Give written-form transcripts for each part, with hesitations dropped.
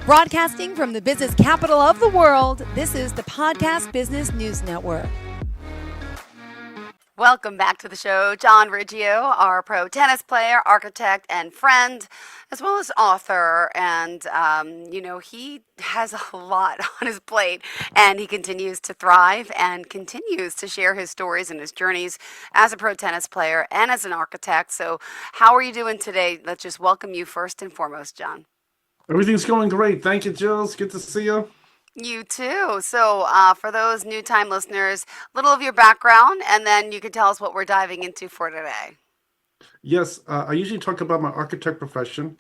Broadcasting from the business capital of the world, this is the Podcast Business News Network. Welcome back to the show. John Riggio, our pro tennis player, architect, and friend, as well as author. And, he has a lot on his plate, and he continues to thrive and continues to share his stories and his journeys as a pro tennis player and as an architect. So, how are you doing today? Let's just welcome you first and foremost, John. Everything's going great. Thank you, Jill. It's good to see you. You too. So, for those new time listeners, a little of your background, and then you can tell us what we're diving into for today. Yes, I usually talk about my architect profession,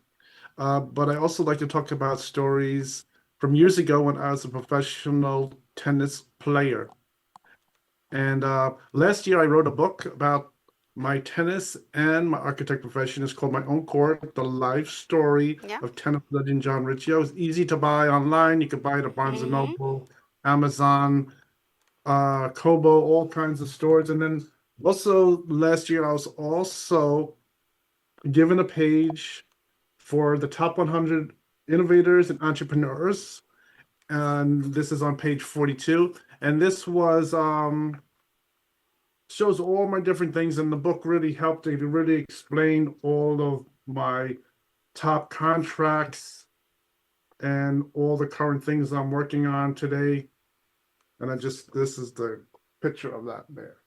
but I also like to talk about stories from years ago when I was a professional tennis player. And last year I wrote a book about my tennis and my architect profession. It's called My Own Court, The Life Story Yeah. of Tennis Legend John Riggio. It's easy to buy online. You can buy it at Barnes & Noble, Amazon, Kobo, all kinds of stores. And then also last year, I was also given a page for the top 100 innovators and entrepreneurs. And this is on page 42. And this was shows all my different things. And the book really helped. It really explained all of my top contracts and all the current things I'm working on today. And this is the picture of that there.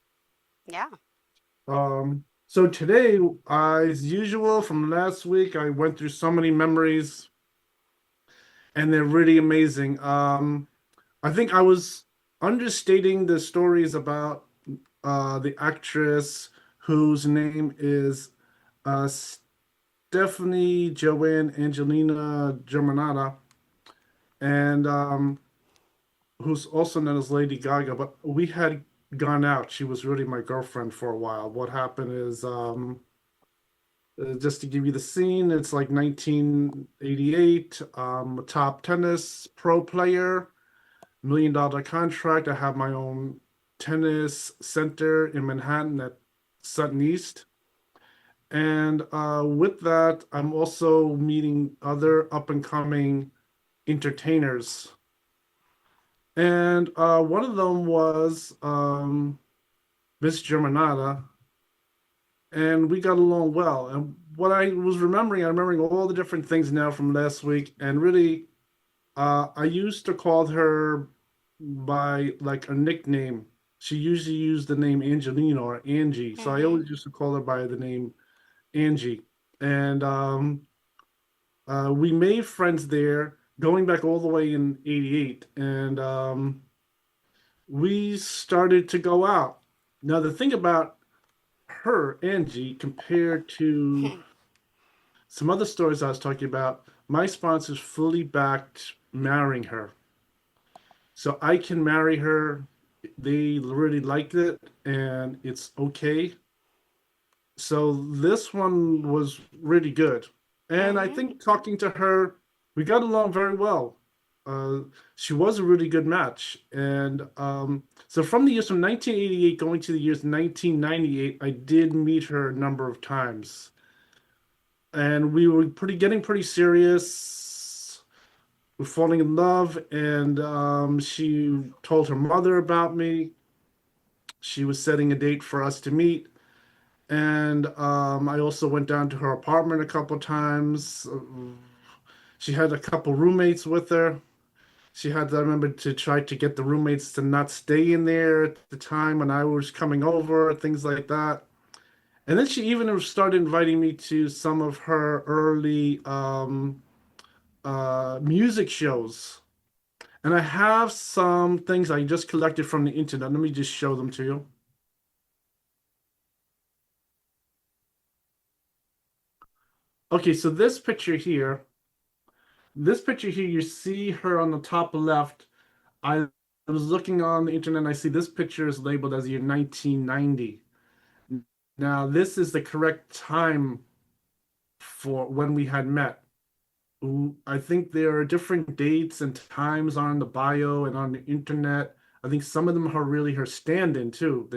Yeah. So today, as usual, from last week, I went through so many memories, and they're really amazing. I think I was understating the stories about the actress whose name is Stephanie Joanne Angelina Germanata, and who's also known as Lady Gaga, but we had gone out. She was really my girlfriend for a while. What happened is, just to give you the scene, it's like 1988, a top tennis pro player, $1 million contract. I have my own tennis center in Manhattan at Sutton East. And with that, I'm also meeting other up and coming entertainers. And one of them was Miss Germanata, and we got along well. And what I'm remembering all the different things now from last week, and really, I used to call her by like a nickname. She usually used the name Angelina or Angie, so I always used to call her by the name Angie. And we made friends there, going back all the way in '88, and we started to go out. Now, the thing about her, Angie, compared to some other stories I was talking about, my sponsors fully backed marrying her. So I can marry her. They really liked it, and it's okay. So this one was really good. And I think talking to her, we got along very well. Uh, she was a really good match. And so from the years from 1988 going to the years 1998, I did meet her a number of times. And we were getting pretty serious. We're falling in love, and she told her mother about me. She was setting a date for us to meet. And I also went down to her apartment a couple times. She had a couple roommates with her. She had, I remember, to try to get the roommates to not stay in there at the time when I was coming over, things like that. And then she even started inviting me to some of her early music shows. And I have some things I just collected from the internet. Let me just show them to you. Okay, so this picture here, you see her on the top left. I was looking on the internet and I see this picture is labeled as year 1990. Now, this is the correct time for when we had met. I think there are different dates and times on the bio and on the internet. I think some of them are really her stand-in too.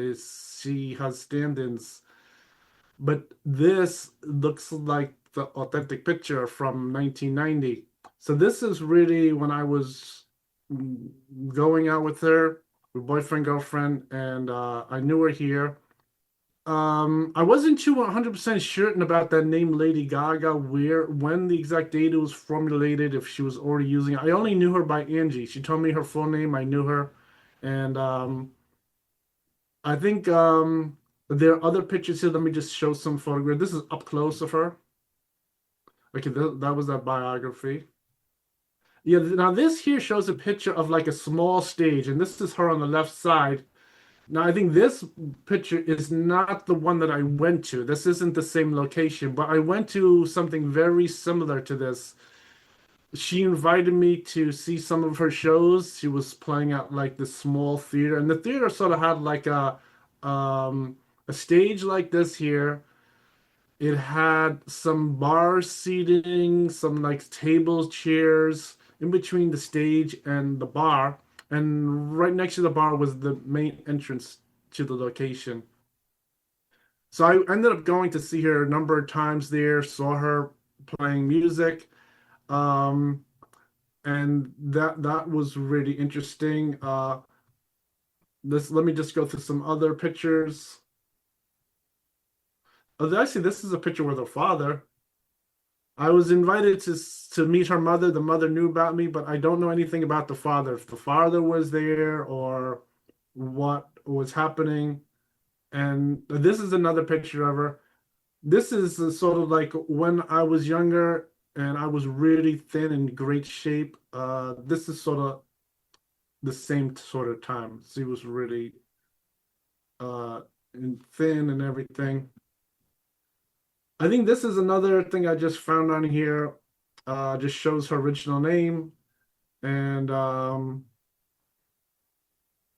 She has stand-ins, but this looks like the authentic picture from 1990. So this is really when I was mm, going out with her, with boyfriend, girlfriend, and I knew her here. I wasn't too 100% certain about that name Lady Gaga, when the exact date it was formulated, if she was already using it. I only knew her by Angie. She told me her full name, I knew her. And I think there are other pictures here. Let me just show some photographs. This is up close of her. Okay, that was that biography. Yeah, now this here shows a picture of like a small stage, and this is her on the left side. Now, I think this picture is not the one that I went to. This isn't the same location, but I went to something very similar to this. She invited me to see some of her shows. She was playing at like this small theater, and the theater sort of had like a stage like this here. It had some bar seating, some like tables, chairs in between the stage and the bar. And right next to the bar was the main entrance to the location. So I ended up going to see her a number of times there, saw her playing music. Um, and that was really interesting. This let me just go through some other pictures. Oh, actually, this is a picture with her father. I was invited to meet her mother. The mother knew about me, but I don't know anything about the father. If the father was there or what was happening. And this is another picture of her. This is sort of like when I was younger and I was really thin and great shape. This is sort of the same sort of time. She was really uh, thin and everything. I think this is another thing I just found on here. Just shows her original name. And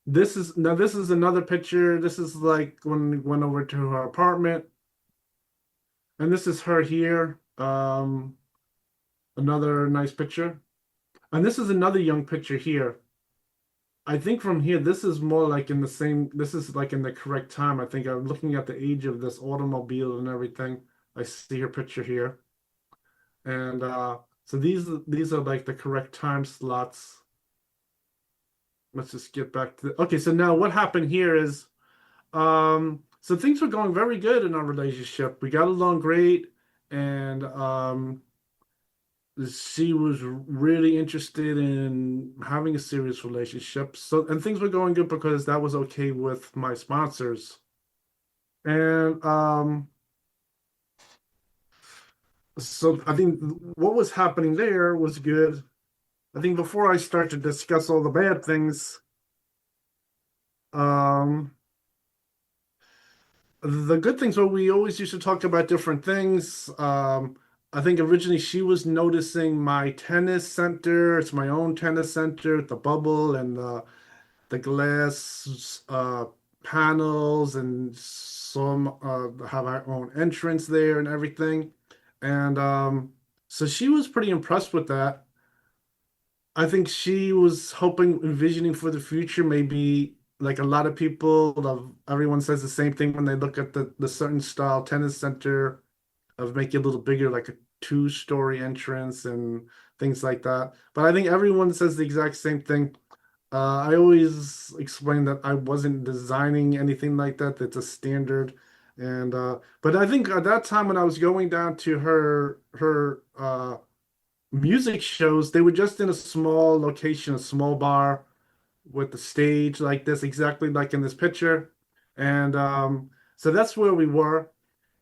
this is another picture. This is like when we went over to her apartment. And this is her here. Another nice picture. And this is another young picture here. I think from here, this is more like in the same, this is like in the correct time. I think I'm looking at the age of this automobile and everything. I see her picture here. And so these are like the correct time slots. Let's just get back to okay, so now what happened here is so things were going very good in our relationship. We got along great, and she was really interested in having a serious relationship. So, and things were going good because that was okay with my sponsors. And so I think what was happening there was good. I think before I start to discuss all the bad things, um, the good things were we always used to talk about different things. I think originally she was noticing my tennis center. It's my own tennis center, the bubble and the glass panels, and some have our own entrance there and everything. And so she was pretty impressed with that. I think she was hoping, envisioning for the future, maybe like a lot of people, everyone says the same thing when they look at the certain style tennis center of make it a little bigger, like a two-story entrance and things like that. But I think everyone says the exact same thing. I always explain that I wasn't designing anything like that. That's a standard. And but I think at that time when I was going down to her music shows, they were just in a small location, a small bar with the stage like this, exactly like in this picture. And so that's where we were.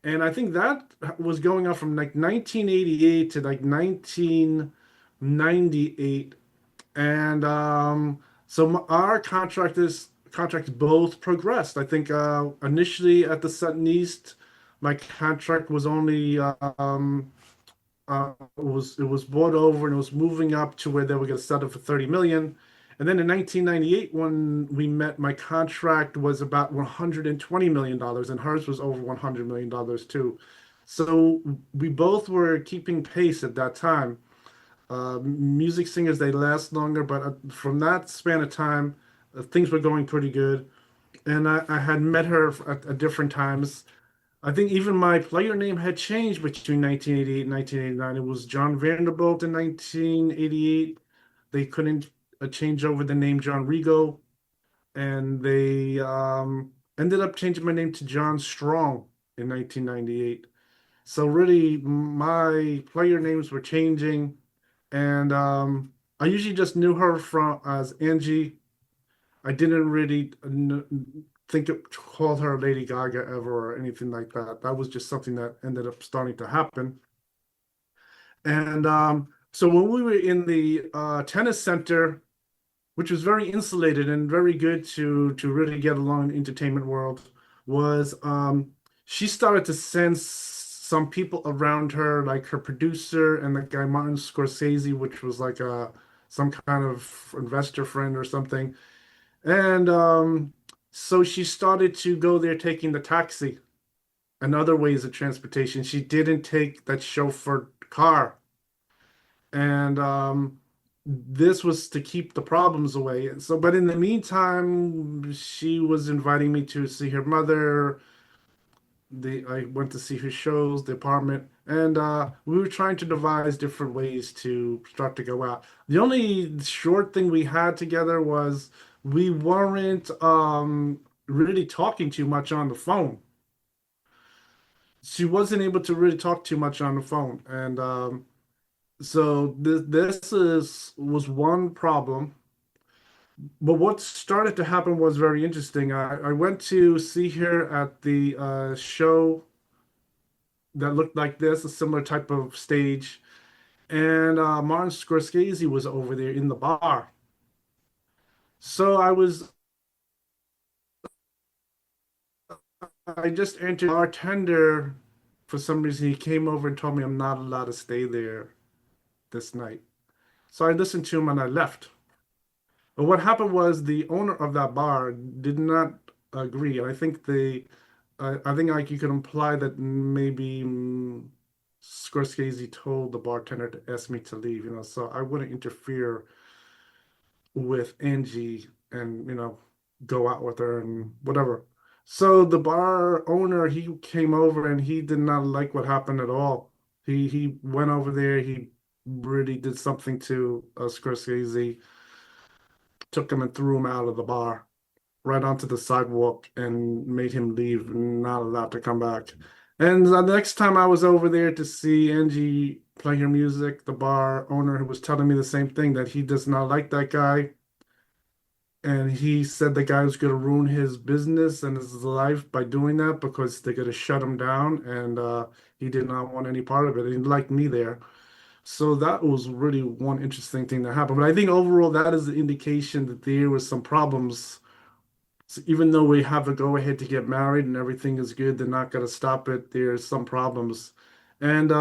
And I think that was going on from like 1988 to like 1998. And so our contracts both progressed. I think initially at the Sutton East, my contract was only it was bought over and it was moving up to where they were going to set it for 30 million. And then in 1998, when we met, my contract was about $120 million, and hers was over $100 million too. So we both were keeping pace at that time. Music singers, they last longer, but from that span of time, things were going pretty good. And I had met her at different times. I think even my player name had changed between 1988 and 1989. It was John Vanderbilt in 1988. They couldn't change over the name John Rigo, and they ended up changing my name to John Strong in 1998. So really, my player names were changing, and I usually just knew her from as Angie. I didn't really think of call her Lady Gaga ever or anything like that. That was just something that ended up starting to happen. And so when we were in the tennis center, which was very insulated and very good to really get along in the entertainment world, was she started to sense some people around her, like her producer and the guy Martin Scorsese, which was like some kind of investor friend or something. And so she started to go there taking the taxi and other ways of transportation. She didn't take that chauffeur car. And this was to keep the problems away. So, but in the meantime, she was inviting me to see her mother. I went to see her shows, the apartment, and we were trying to devise different ways to start to go out. The only short thing we had together was we weren't really talking too much on the phone. She wasn't able to really talk too much on the phone, and so this is was one problem. But what started to happen was very interesting. I went to see her at the show that looked like this, a similar type of stage. And Martin Scorsese was over there in the bar. So I just entered. Bartender, for some reason, he came over and told me I'm not allowed to stay there this night. So I listened to him and I left. But what happened was the owner of that bar did not agree. I think I think like you could imply that maybe Scorsese told the bartender to ask me to leave, so I wouldn't interfere with Angie and, go out with her and whatever. So the bar owner, he came over and he did not like what happened at all. He went over there, he really did something to Scorsese, took him and threw him out of the bar right onto the sidewalk and made him leave, not allowed to come back. And the next time I was over there to see Angie play her music, the bar owner was telling me the same thing, that he does not like that guy. And he said the guy was going to ruin his business and his life by doing that because they're going to shut him down. And he did not want any part of it. He didn't like me there. So that was really one interesting thing that happened. But I think overall, that is an indication that there was some problems. So even though we have a go ahead to get married and everything is good, they're not going to stop it. There's some problems. And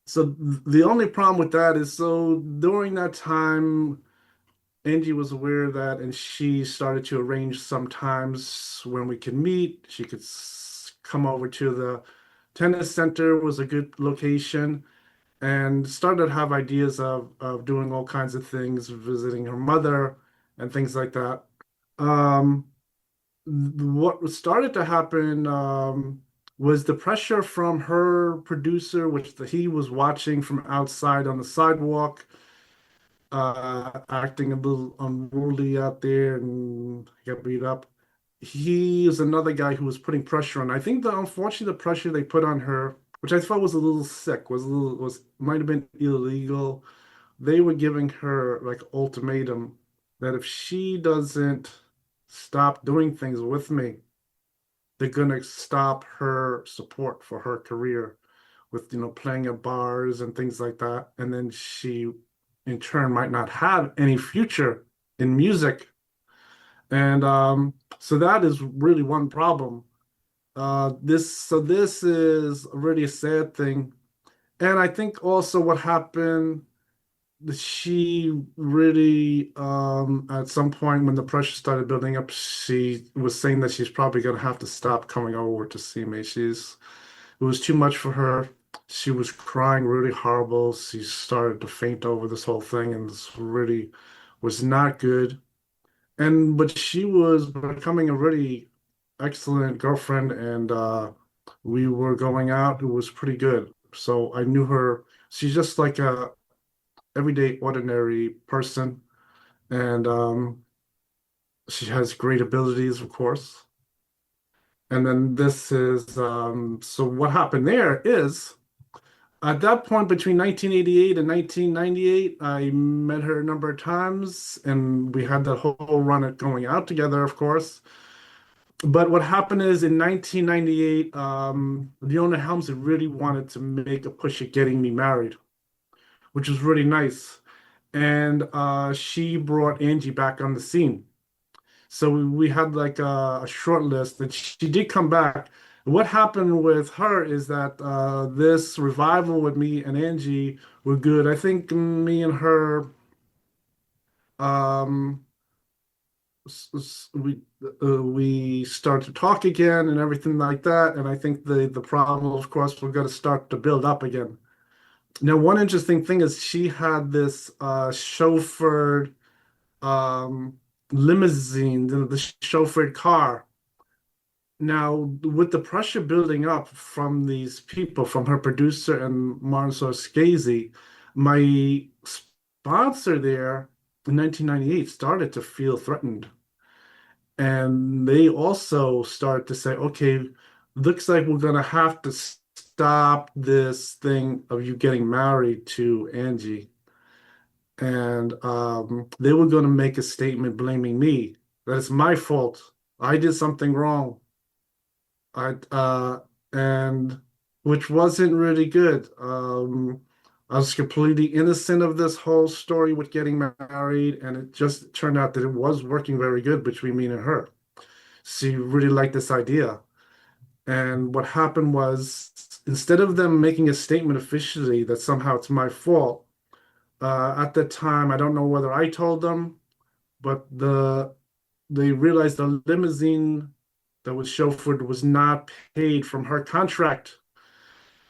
so the only problem with that is, so during that time, Angie was aware of that and she started to arrange sometimes when we could meet. She could come over to the tennis center, was a good location, and started to have ideas of doing all kinds of things, visiting her mother and things like that. Um, what started to happen was the pressure from her producer, which he was watching from outside on the sidewalk, acting a little unruly out there and got beat up. He is another guy who was putting pressure on. I think unfortunately the pressure they put on her, which I thought was a little sick, was might have been illegal. They were giving her like ultimatum that if she doesn't stop doing things with me, they're gonna stop her support for her career with, playing at bars and things like that. And then she in turn might not have any future in music. And so that is really one problem. This is really a sad thing. And I think also what happened, she really at some point when the pressure started building up, she was saying that she's probably gonna have to stop coming over to see me. It was too much for her. She was crying really horrible. She started to faint over this whole thing, and this really was not good. But she was becoming a really excellent girlfriend, and we were going out. It was pretty good. So I knew her. She's just like a everyday, ordinary person, and she has great abilities, of course. And then this is so what happened there is at that point between 1988 and 1998, I met her a number of times, and we had that whole run at going out together, of course. But what happened is in 1998, Leona Helmsley really wanted to make a push at getting me married, which was really nice. And she brought Angie back on the scene. So we had like a short list, and she did come back. What happened with her is that this revival with me and Angie were good. I think me and her, um, we start to talk again and everything like that. And I think the problem, of course, we're going to start to build up again. Now, one interesting thing is she had this chauffeured um, limousine, the chauffeured car. Now, with the pressure building up from these people, from her producer and Martin Scorsese, my sponsor there in 1998 started to feel threatened. And they also start to say, okay, looks like we're going to have to stop this thing of you getting married to Angie. And they were going to make a statement blaming me, that it's my fault. I did something wrong. I and which wasn't really good. I was completely innocent of this whole story with getting married, and it just turned out that it was working very good between me and her. She really liked this idea. And what happened was, instead of them making a statement officially that somehow it's my fault, at the time, I don't know whether I told them, but they realized the limousine that was chauffeured was not paid from her contract.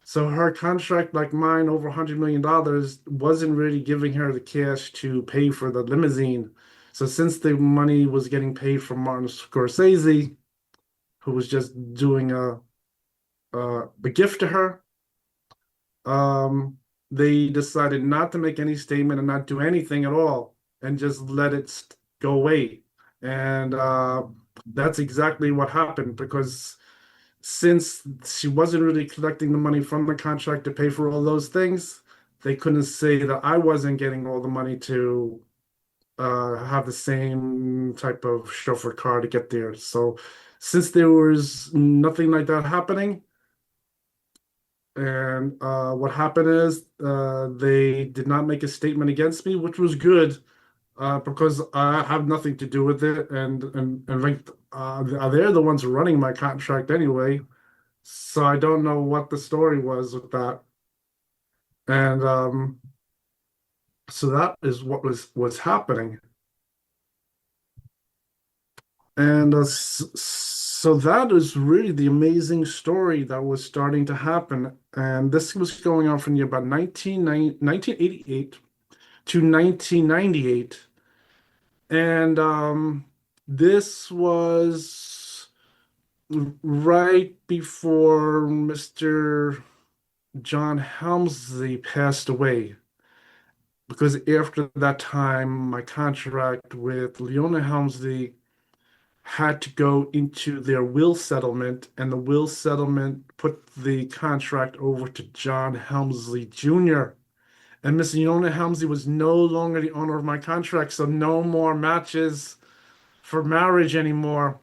So her contract, like mine, over $100 million, wasn't really giving her the cash to pay for the limousine. So since the money was getting paid from Martin Scorsese, who was just doing a gift to her, um, they decided not to make any statement and not do anything at all and just let it go away. And that's exactly what happened because since she wasn't really collecting the money from the contract to pay for all those things, they couldn't say that I wasn't getting all the money to have the same type of chauffeur car to get there. So since there was nothing like that happening, and what happened is they did not make a statement against me, which was good because I have nothing to do with it, and like they're the ones running my contract anyway. So I don't know what the story was with that. And so that is what was happening. And so that is really the amazing story that was starting to happen. And this was going on from the about 1988 to 1998. And this was right before Mr. John Helmsley passed away. Because after that time, my contract with Leona Helmsley had to go into their will settlement, and the will settlement put the contract over to John Helmsley Jr. And Miss Leona Helmsley was no longer the owner of my contract, so no more matches for marriage anymore.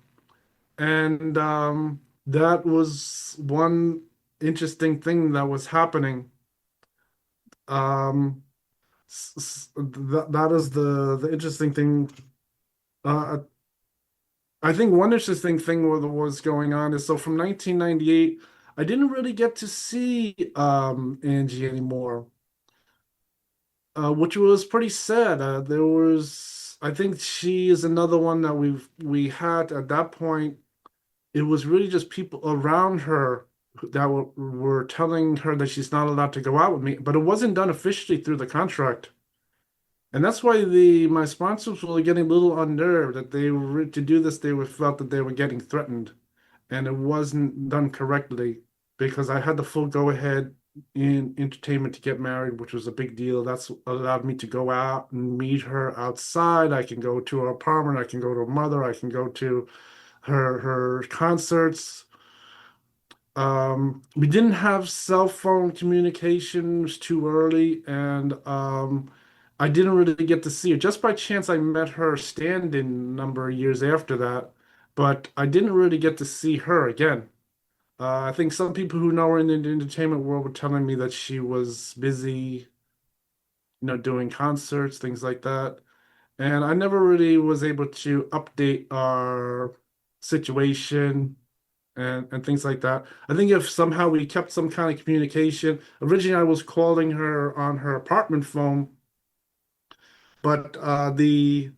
And that was one interesting thing that was happening. Um, that is the interesting thing. Uh, I think one interesting thing was going on is so from 1998, I didn't really get to see Angie anymore, which was pretty sad. I think she is another one that we had at that point. It was really just people around her that were telling her that she's not allowed to go out with me, but it wasn't done officially through the contract. And that's why the my sponsors were getting a little unnerved that they were to do this, they were felt that they were getting threatened. and it wasn't done correctly because I had the full go ahead in entertainment to get married, which was a big deal. That's allowed me to go out and meet her outside. I can go to her apartment, I can go to her mother, I can go to her concerts. We didn't have cell phone communications too early, and I didn't really get to see her. Just by chance, I met her stand-in a number of years after that, but I didn't really get to see her again. I think some people who know her in the entertainment world were telling me that she was busy, doing concerts, things like that. And I never really was able to update our situation and things like that. I think if somehow we kept some kind of communication, originally I was calling her on her apartment phone, but the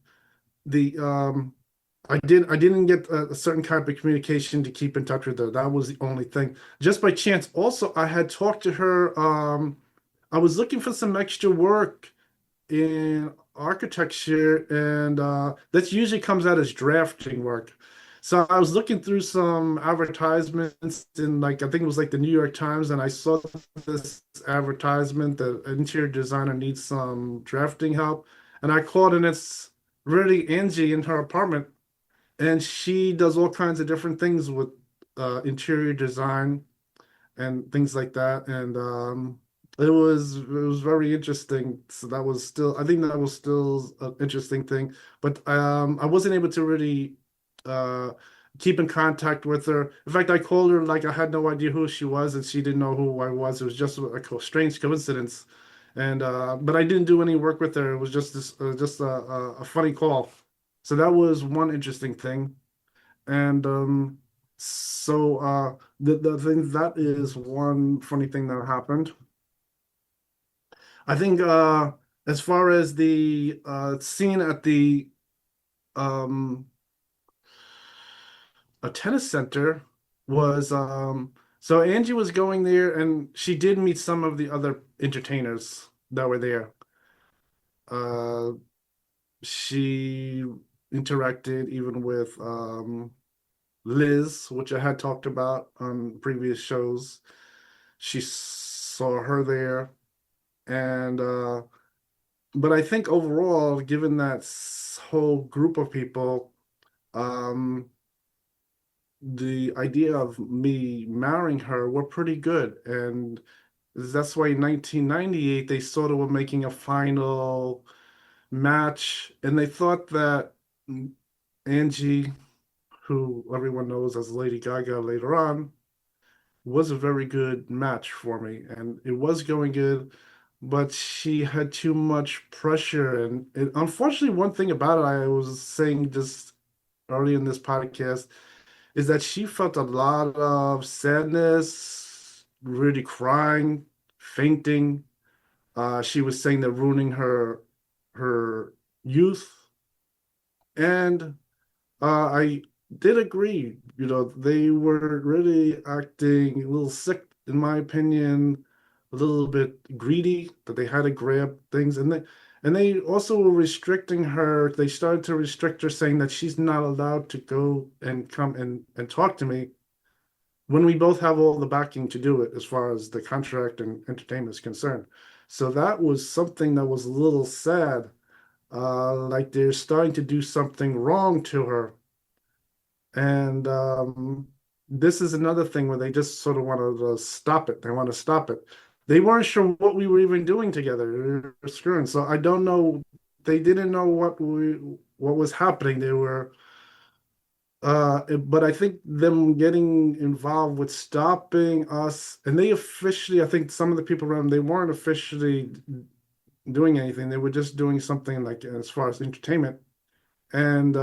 I didn't get a certain kind of communication to keep in touch with her. That was the only thing. Just by chance. Also, I had talked to her. I was looking for some extra work in architecture, and that usually comes out as drafting work. So I was looking through some advertisements in, like, I think it was like the New York Times, and I saw this advertisement that an interior designer needs some drafting help. And I called, and it's really Angie in her apartment, and she does all kinds of different things with interior design and things like that. And it was very interesting. So that was still, I think that was still an interesting thing. But I wasn't able to really uh, keep in contact with her. In fact, I called her like I had no idea who she was, and she didn't know who I was. It was just a strange coincidence. And but I didn't do any work with her. It was just a funny call. So that was one interesting thing. And the thing that is one funny thing that happened. I think as far as the scene at the um a tennis center was so Angie was going there, and she did meet some of the other entertainers that were there. Uh she interacted even with Liz, which I had talked about on previous shows. She saw her there, and but I think overall, given that whole group of people, um, the idea of me marrying her were pretty good, and that's why in 1998 they sort of were making a final match, and they thought that Angie, who everyone knows as Lady Gaga later on, was a very good match for me, and it was going good, but she had too much pressure. And unfortunately, one thing about it, I was saying just early in this podcast, is that she felt a lot of sadness, really crying, fainting. She was saying that ruining her youth, and I did agree. They were really acting a little sick, in my opinion, a little bit greedy, that they had to grab things, and they also were restricting her. They started to restrict her, saying that she's not allowed to go and come and talk to me when we both have all the backing to do it as far as the contract and entertainment is concerned. So that was something that was a little sad. Like they're starting to do something wrong to her. And this is another thing where they just sort of want to stop it. They want to stop it. They weren't sure what we were even doing together. We were screwing. So I don't know. They didn't know what was happening. They were, but I think them getting involved with stopping us, and they officially, I think some of the people around, they weren't officially doing anything. They were just doing something like as far as entertainment. And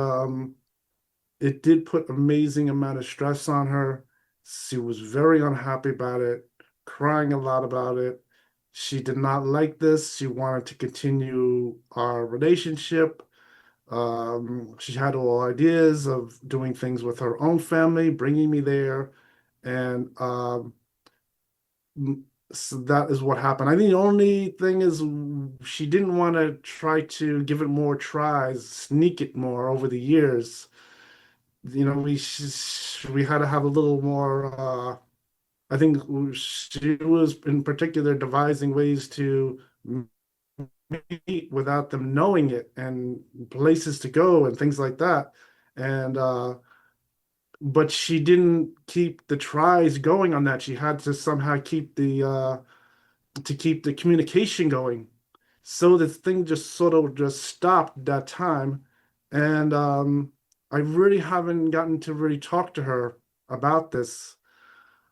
it did put amazing amount of stress on her. She was very unhappy about it, crying a lot about it. She did not like this. She wanted to continue our relationship. She had all ideas of doing things with her own family, bringing me there, and so that is what happened. I think the only thing is she didn't want to try to give it more tries, sneak it more over the years, we had to have a little more. I think she was in particular devising ways to meet without them knowing it, and places to go and things like that. And but she didn't keep the tries going on that. She had to somehow keep the communication going. So the thing just sort of just stopped that time. And I really haven't gotten to really talk to her about this.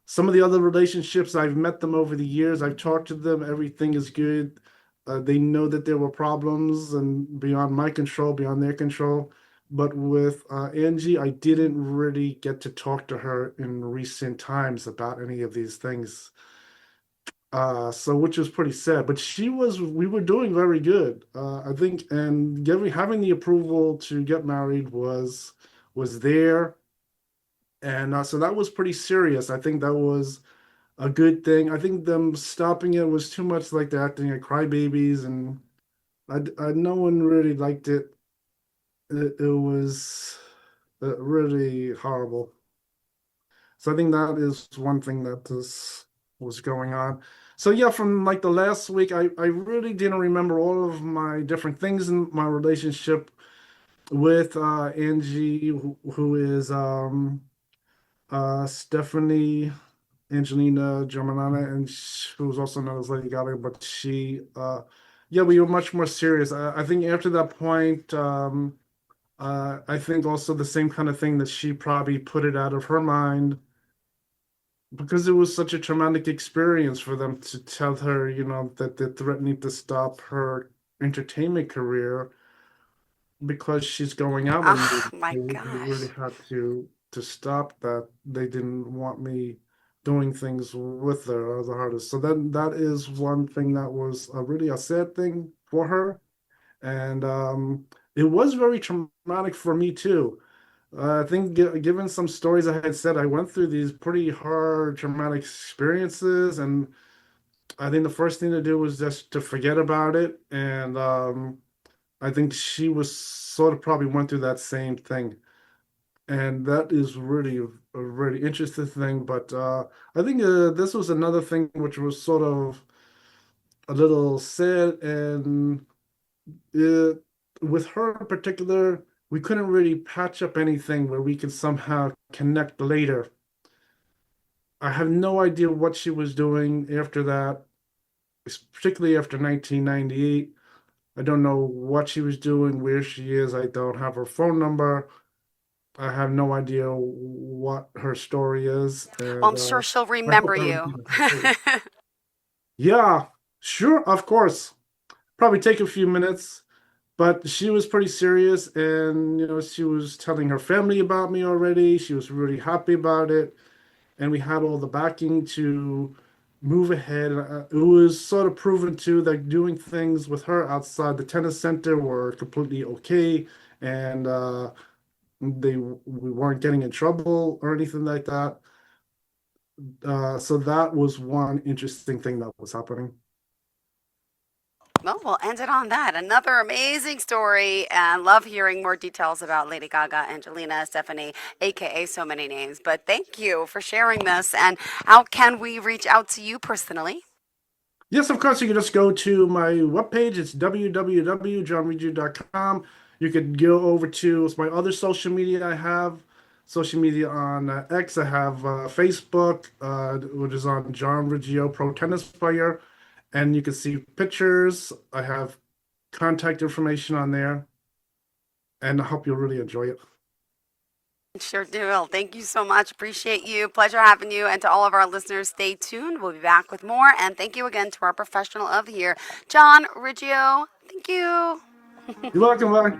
Some of the other relationships, I've met them over the years. I've talked to them. Everything is good. They know that there were problems and beyond my control, beyond their control. But with Angie, I didn't really get to talk to her in recent times about any of these things. So which was pretty sad. But we were doing very good. I think, and having the approval to get married was there. And so that was pretty serious. I think that was a good thing. I think them stopping it was too much like they're acting like crybabies, and no one really liked it. It was really horrible. So I think that is one thing that this was going on. So yeah, from like the last week, I really didn't remember all of my different things in my relationship with Angie, who is Stephanie Angelina Germanana, and who was also known as Lady Gaga, but yeah, we were much more serious. I think after that point, I think also the same kind of thing that she probably put it out of her mind because it was such a traumatic experience for them to tell her, that they're threatening to stop her entertainment career because she's going out with me. Oh my They really gosh. had to stop that. They didn't want me doing things with her as a artist. So that is one thing that was really a sad thing for her, and it was very traumatic for me too. I think given some stories I had said, I went through these pretty hard traumatic experiences, and I think the first thing to do was just to forget about it. And I think she was sort of probably went through that same thing. And that is really a really interesting thing. But I think this was another thing which was sort of a little sad. And uh, with her in particular, we couldn't really patch up anything where we could somehow connect later. I have no idea what she was doing after that, particularly after 1998. I don't know what she was doing, where she is. I don't have her phone number. I have no idea what her story is, Well, and I'm sure she'll I remember hope you. everything is okay. Yeah, sure, of course. Probably take a few minutes, but she was pretty serious, and she was telling her family about me already. She was really happy about it, and we had all the backing to move ahead. It was sort of proven too that doing things with her outside the tennis center were completely okay, and we weren't getting in trouble or anything like that. So that was one interesting thing that was happening. Well, we'll end it on that. Another amazing story, and love hearing more details about Lady Gaga, Angelina, Stephanie, aka so many names. But thank you for sharing this. And how can we reach out to you personally? Yes, of course, you can just go to my webpage. It's www.johnreggio.com. You could go over to my other social media I have. Social media on X, I have Facebook, which is on John Riggio Pro Tennis Player. And you can see pictures. I have contact information on there. And I hope you'll really enjoy it. Sure do. Well, thank you so much. Appreciate you. Pleasure having you. And to all of our listeners, stay tuned. We'll be back with more. And thank you again to our professional of the year, John Riggio. Thank you. You're welcome. Bye.